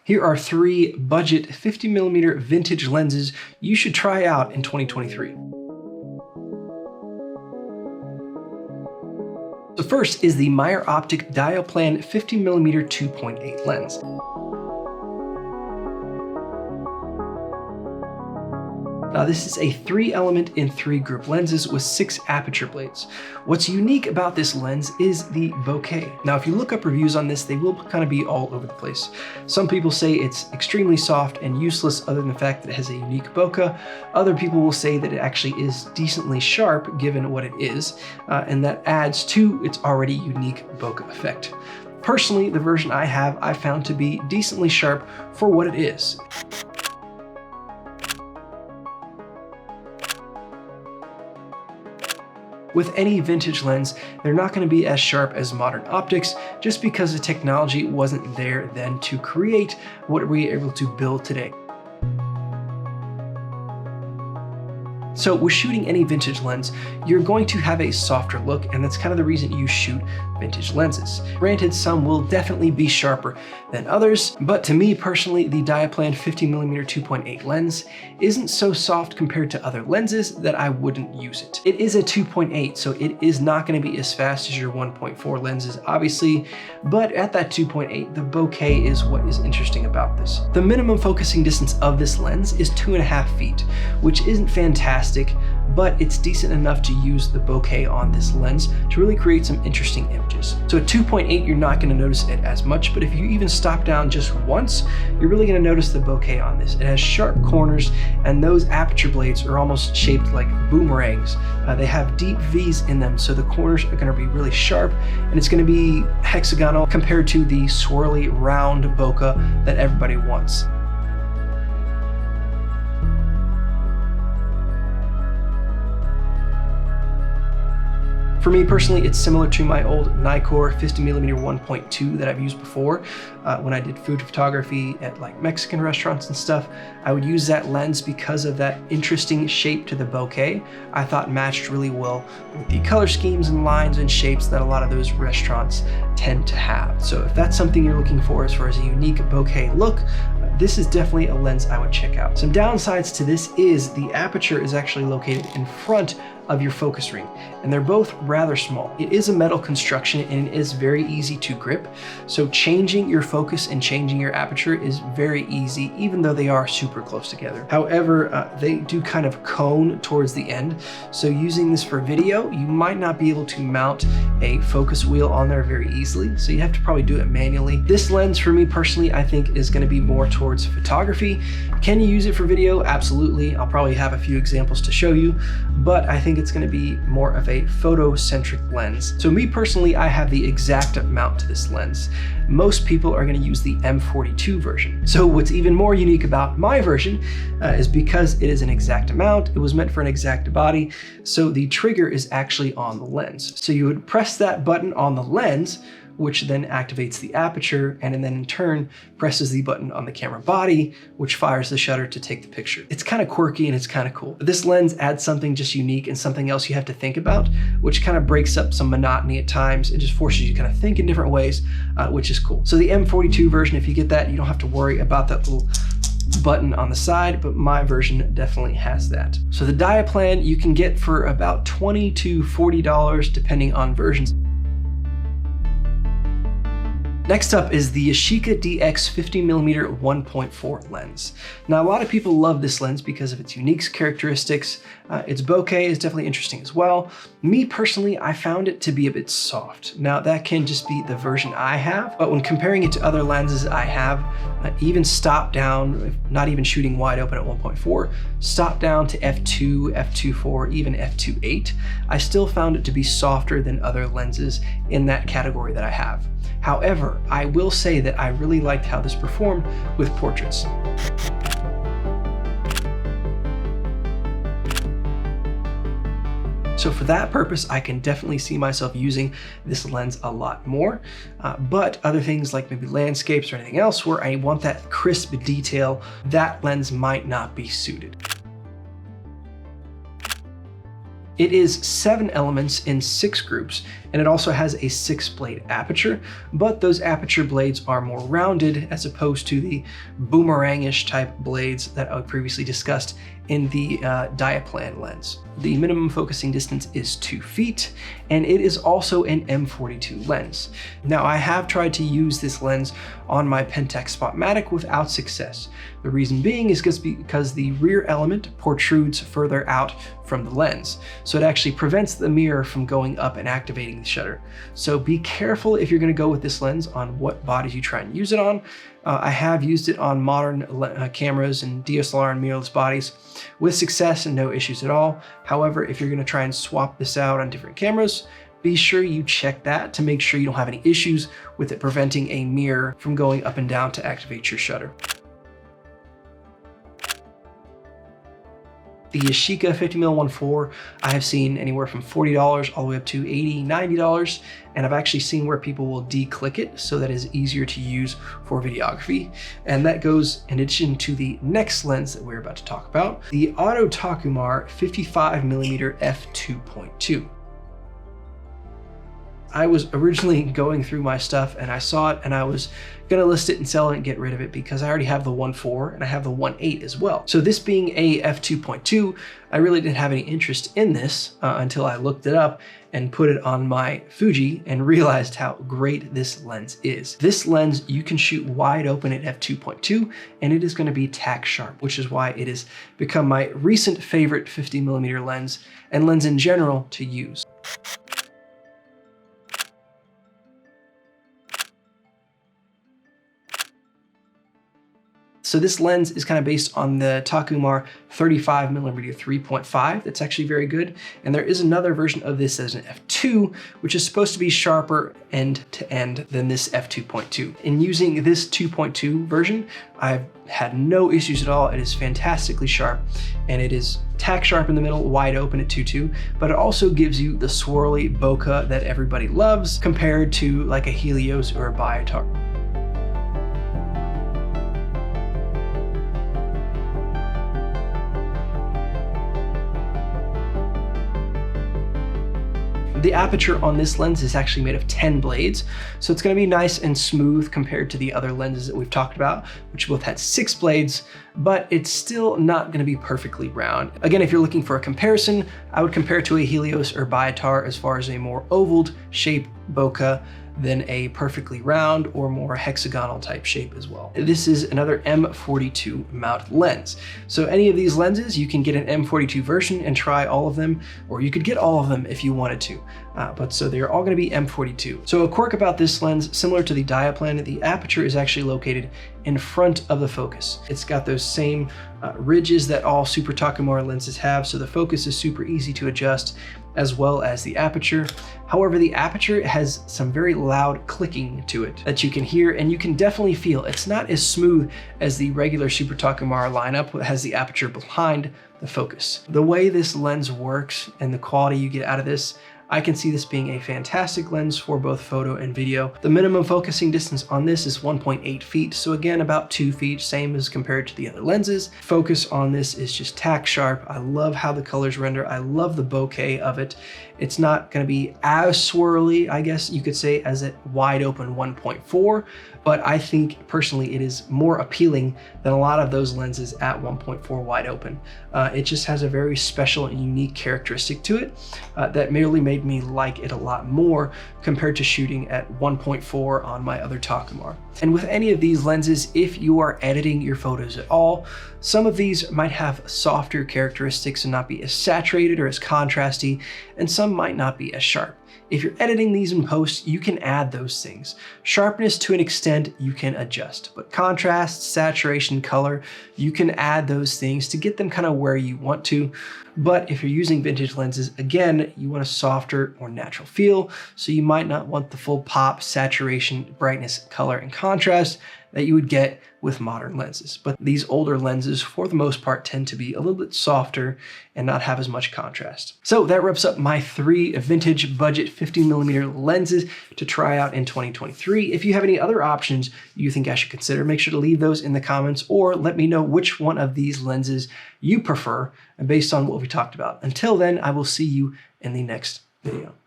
Here are 3 budget 50mm vintage lenses you should try out in 2023. So first is the Meyer Optic Diaplan 50mm 2.8 lens. Now this is a 3-element in 3-group lenses with 6 aperture blades. What's unique about this lens is the bokeh. Now if you look up reviews on this, they will kind of be all over the place. Some people say it's extremely soft and useless other than the fact that it has a unique bokeh. Other people will say that it actually is decently sharp given what it is, and that adds to its already unique bokeh effect. Personally, the version I have, I found to be decently sharp for what it is. With any vintage lens, they're not going to be as sharp as modern optics just because the technology wasn't there then to create what we're able to build today. So with shooting any vintage lens, you're going to have a softer look, and that's kind of the reason you shoot vintage lenses. Granted, some will definitely be sharper than others, but to me personally, the Diaplan 50mm 2.8 lens isn't so soft compared to other lenses that I wouldn't use it. It is a 2.8, so it is not going to be as fast as your 1.4 lenses, obviously, but at that 2.8, the bokeh is what is interesting about this. The minimum focusing distance of this lens is 2.5 feet, which isn't fantastic, but it's decent enough to use the bokeh on this lens to really create some interesting images. So at 2.8, you're not going to notice it as much, but if you even stop down just once, you're really going to notice the bokeh on this. It has sharp corners, and those aperture blades are almost shaped like boomerangs. They have deep V's in them, so the corners are going to be really sharp, and it's going to be hexagonal compared to the swirly round bokeh that everybody wants. For me personally, it's similar to my old Nikkor 50mm 1.2 that I've used before. When I did food photography at like Mexican restaurants and stuff, I would use that lens because of that interesting shape to the bokeh. I thought matched really well with the color schemes and lines and shapes that a lot of those restaurants tend to have. So if that's something you're looking for as far as a unique bokeh look, this is definitely a lens I would check out. Some downsides to this is the aperture is actually located in front of your focus ring, and they're both rather small. It is a metal construction and it is very easy to grip, so changing your focus and changing your aperture is very easy, even though they are super close together. However, they do kind of cone towards the end, so using this for video, you might not be able to mount a focus wheel on there very easily, so you have to probably do it manually. This lens, for me personally, I think is going to be more towards photography. Can you use it for video? Absolutely. I'll probably have a few examples to show you, but I think it's going to be more of a photo-centric lens. So me personally, I have the exact mount to this lens. Most people are going to use the M42 version. So what's even more unique about my version is because it is an exact mount, it was meant for an exact body, so the trigger is actually on the lens. So you would press that button on the lens, which then activates the aperture, and then in turn presses the button on the camera body, which fires the shutter to take the picture. It's kind of quirky and it's kind of cool. This lens adds something just unique and something else you have to think about, which kind of breaks up some monotony at times and just forces you to kind of think in different ways, which is cool. So the M42 version, if you get that, you don't have to worry about that little button on the side, but my version definitely has that. So the Diaplan you can get for about $20 to $40 depending on versions. Next up is the Yashinon-DX 50mm 1.4 lens. Now, a lot of people love this lens because of its unique characteristics. Its bokeh is definitely interesting as well. Me personally, I found it to be a bit soft. Now, that can just be the version I have, but when comparing it to other lenses I have, even stop down, not even shooting wide open at 1.4, stop down to f2, f2.4, even f2.8, I still found it to be softer than other lenses in that category that I have. However, I will say that I really liked how this performed with portraits. So for that purpose, I can definitely see myself using this lens a lot more, but other things like maybe landscapes or anything else where I want that crisp detail, that lens might not be suited. It is 7 elements in 6 groups, and it also has a 6-blade aperture, but those aperture blades are more rounded as opposed to the boomerangish type blades that I previously discussed in the Diaplan lens. The minimum focusing distance is 2 feet, and it is also an M42 lens. Now, I have tried to use this lens on my Pentax Spotmatic without success. The reason being is because the rear element protrudes further out from the lens, so it actually prevents the mirror from going up and activating the shutter. So be careful if you're going to go with this lens on what bodies you try and use it on. I have used it on modern cameras and DSLR and mirrorless bodies with success and no issues at all. However, if you're going to try and swap this out on different cameras, be sure you check that to make sure you don't have any issues with it preventing a mirror from going up and down to activate your shutter. The Yashica 50mm 1.4 I have seen anywhere from $40 all the way up to $80, $90, and I've actually seen where people will de-click it so that it's easier to use for videography. And that goes in addition to the next lens that we're about to talk about, the Auto-Takumar 55mm f2.2. I was originally going through my stuff and I saw it and I was gonna list it and sell it and get rid of it because I already have the 1.4 and I have the 1.8 as well. So this being a f2.2, I really didn't have any interest in this until I looked it up and put it on my Fuji and realized how great this lens is. This lens, you can shoot wide open at f2.2 and it is gonna be tack sharp, which is why it has become my recent favorite 50mm lens and lens in general to use. So this lens is kind of based on the Takumar 35mm 3.5. That's actually very good. And there is another version of this as an f2, which is supposed to be sharper end to end than this f2.2. In using this 2.2 version, I've had no issues at all. It is fantastically sharp and it is tack sharp in the middle, wide open at 2.2, but it also gives you the swirly bokeh that everybody loves compared to like a Helios or a Biotar. The aperture on this lens is actually made of 10 blades, so it's going to be nice and smooth compared to the other lenses that we've talked about, which both had 6 blades, but it's still not going to be perfectly round. Again, if you're looking for a comparison, I would compare it to a Helios or Biotar as far as a more oval shape bokeh than a perfectly round or more hexagonal type shape as well. This is another M42 mount lens. So any of these lenses, you can get an M42 version and try all of them, or you could get all of them if you wanted to. So they're all gonna be M42. So a quirk about this lens, similar to the Diaplan, the aperture is actually located in front of the focus. It's got those same ridges that all Super Takumar lenses have, so the focus is super easy to adjust, as well as the aperture. However, the aperture has some very loud clicking to it that you can hear and you can definitely feel. It's not as smooth as the regular Super Takumar lineup that has the aperture behind the focus. The way this lens works and the quality you get out of this, I can see this being a fantastic lens for both photo and video. The minimum focusing distance on this is 1.8 feet, so again, about 2 feet, same as compared to the other lenses. Focus on this is just tack sharp. I love how the colors render. I love the bokeh of it. It's not gonna be as swirly, I guess you could say, as a wide open 1.4, but I think personally it is more appealing than a lot of those lenses at 1.4 wide open. It just has a very special and unique characteristic to it that merely made me like it a lot more compared to shooting at 1.4 on my other Takumar. And with any of these lenses, if you are editing your photos at all, some of these might have softer characteristics and not be as saturated or as contrasty, and some might not be as sharp. If you're editing these in post, you can add those things. Sharpness to an extent you can adjust, but contrast, saturation, color, you can add those things to get them kind of where you want to. But if you're using vintage lenses, again, you want a softer, more natural feel, so you might not want the full pop, saturation, brightness, color, and contrast that you would get with modern lenses. But these older lenses, for the most part, tend to be a little bit softer and not have as much contrast. So that wraps up my 3 vintage budget budget 50mm lenses to try out in 2023. If you have any other options you think I should consider, make sure to leave those in the comments or let me know which one of these lenses you prefer based on what we talked about. Until then, I will see you in the next video.